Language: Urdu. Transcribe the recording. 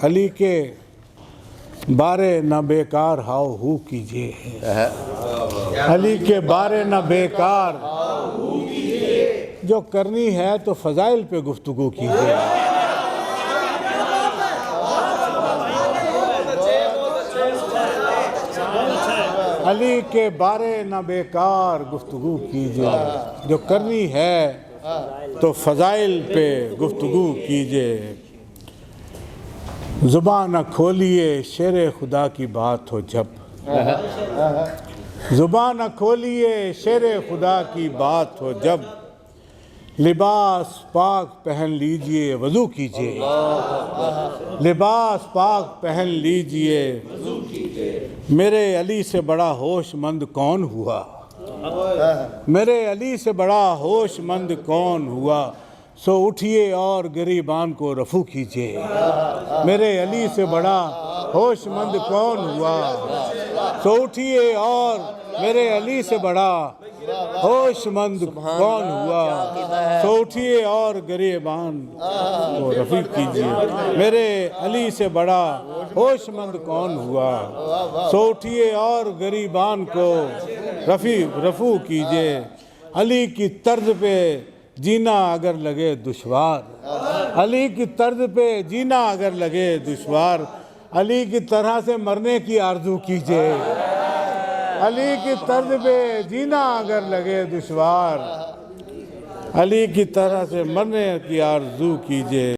علی کے بارے نہ بیکار ہاؤ ہو کیجئے، علی کے بارے نہ بیکار جو کرنی ہے تو فضائل پہ گفتگو کیجئے۔ علی کے بارے نہ بیکار گفتگو کیجئے، جو کرنی ہے تو فضائل پہ گفتگو کیجئے۔ زبان نہ کھولیے شیر خدا کی بات ہو جب، زبان نہ کھولیے شیر خدا کی بات ہو جب، لباس پاک پہن لیجئے وضو کیجئے، لباس پاک پہن لیجئے۔ میرے علی سے بڑا ہوش مند کون ہوا، میرے علی سے بڑا ہوش مند کون ہوا، سو اٹھیے اور گریبان کو رفو کیجئے۔ میرے علی سے بڑا ہوش مند کون ہوا، سو اٹھیے اور میرے علی سے بڑا ہوش مند کون ہوا، سو اٹھیے اور گریبان کو رفو کیجئے۔ میرے علی سے بڑا ہوش مند کون ہوا، سو اٹھیے اور گریبان کو رفو کیجئے۔ علی کی طرز پہ جینا اگر لگے دشوار، علی کی طرز پہ جینا اگر لگے دشوار، علی کی طرح سے مرنے کی آرزو کیجئے۔ علی کی طرز پہ جینا اگر لگے دشوار، علی کی طرح سے مرنے کی آرزو کیجئے۔